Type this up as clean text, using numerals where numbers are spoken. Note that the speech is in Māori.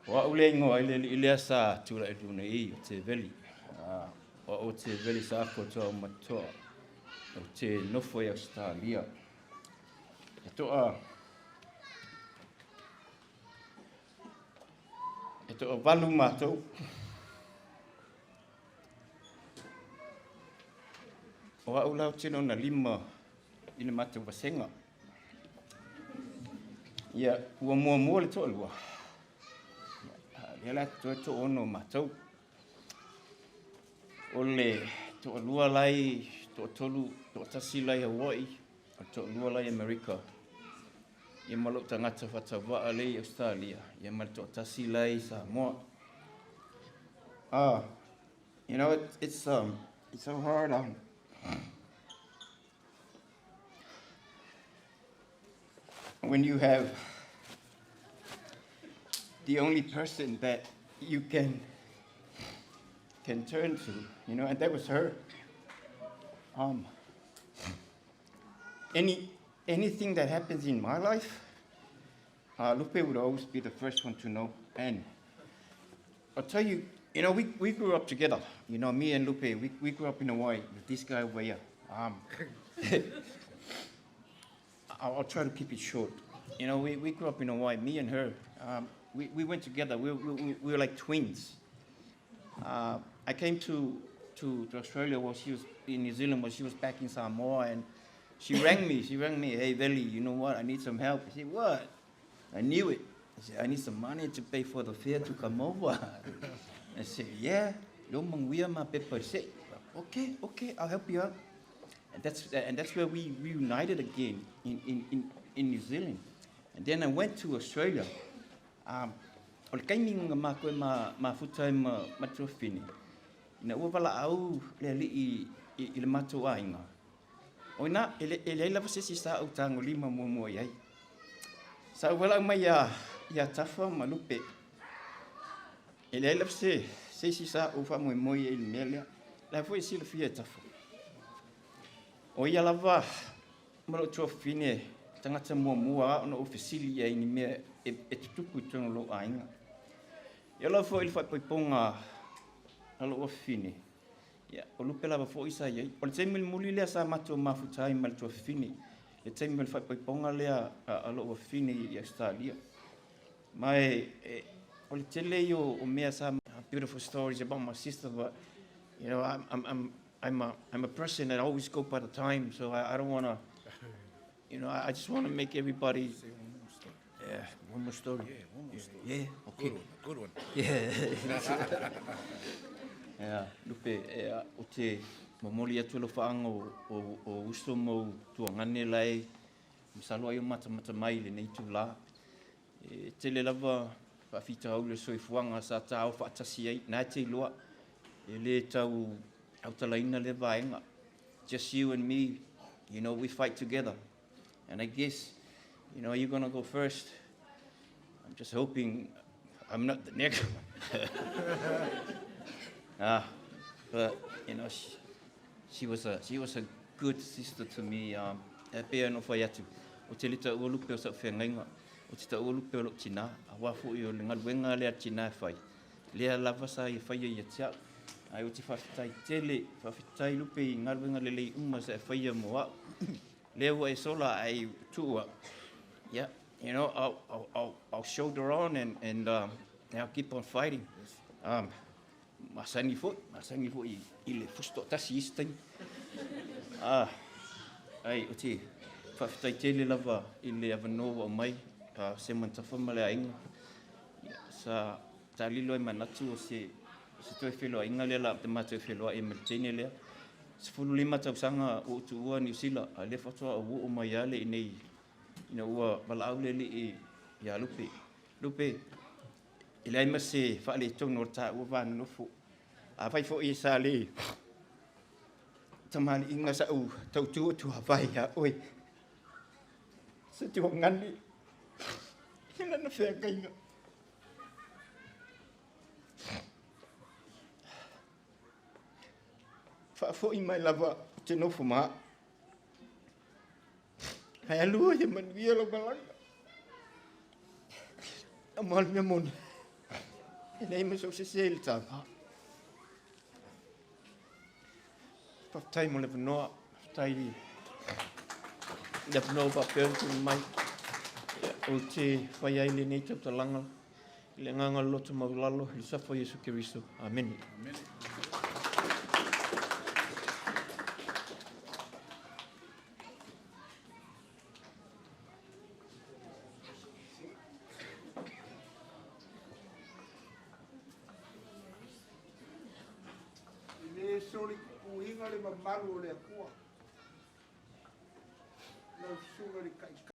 Wa ule ingo ile sa tula eduna I o Teveli. O Teveli sa ko to mato. O te nofo ya Australia. Ito valu mato. O ula tino na lima ina mato vasenga. Ia ua mua le to lua. Ia to ono matou. Ole to lua lai to tolu to tasi lai Hawaii to lua lai America. Ia malo tangata fatava le Australia. Ia mal to tasi lai Samoa. You know it's so hard when you have the only person that you can turn to, you know, and that was her. Anything that happens in my life, Lupe would always be the first one to know. And I'll tell you, you know, we grew up together. You know, me and Lupe, we grew up in Hawaii with this guy over here. I'll try to keep it short. You know, we grew up in Hawaii, me and her. We went together. We were like twins. I came to Australia while she was in New Zealand, while she was back in Samoa, and she rang me. Hey, Veli, you know what? I need some help. I said, what? I knew it. I said, I need some money to pay for the fare to come over. I said, yeah. I said, okay, I'll help you out. And that's where we reunited again in New Zealand. And then I went to Australia. O le kaiming ma koe ma futai ma tuafafine. Ina ua wala au le ali I le matou ainga. O ina ele lava sesi sa au tango lima mua iai. Sa wala mai ia tafa ma Lupe. Ele lava sesi sa au fa moi I le mele. La foi sila fia tafa. O ia lava ma lo tuafafine tangata mua ona ofisili ia ni me e tutuku tonu lo ainga. Ia la foi fa poiponga alo ofine. Ia o Lupe lava foi sa ia. O le taimi muli le sa mato mafutai mal tuafafine. Le taimi fa poiponga le alo ofine I Australia. Mai o le tele o mea sa beautiful stories about my sister, but you know I'm a person that always go by the time, so I don't want to, you know, I just want to make everybody. Yeah, one more story. Yeah, okay. Good one. Yeah. Yeah, Lupe, o te mamoli atu lo whaanga o usto mo tuangane lai, misalo ai o mata mai le nei tu la. Tele lava whawhita au le soifuanga sa tau whaatasi ai, nai te loa, le tau autalaina le vaenga. Just you and me, you know, we fight together. And I guess, you know, you're going to go first. I'm just hoping I'm not the next one. But, you know, she was a good sister to me. E pea no whai atu. O te lita ua Lupe o sa whengainga. O te ta ua Lupe o lo tina. A wafu I o le ngaluenga lea tina e whai. Lea lava sa I whai I atiau. Ai o te whawhitai tele, whawhitai Lupe I ngaluenga le lei uma sa e whai mo au. Lea ua e sola ai tua. Yeah, you know, I'll shoulder on and I'll keep on fighting. Masangi fo I le fusto tasi istai. Ai o te whawhitai tele lava I le avanoa o mai se mantafa male ainga. Sa talilo e manatu o se toi wheloa inga lea la te mātou wheloa e Meltene lea. Se fulu lima tausanga o tu ua New Zealand, a le whatoa o o mai ale I nei, ina ua wala au le li I Lupe. Lupe, I le aima se whaale tono o ta ua vāna nofo. A whai fo I sa le, tamani inga sa u tautua tu hawai ha oi. Se te o ngani, ina na whea kainga. Whaafoi mai lava te nofo maa. Hai alua ia manuia lo malanga. A mahal mea moni. E nei mo so se se le tau. Whaftai mo le wanoa. Whaftai le wanoa papel tu mai. O te whai ai le nei tau talanga. Le nganga loto maulalo. Le safo Yesu Kiristo. Amen. Amen. Le soli kuhinga le mamaru o le akua. Na sunga le kai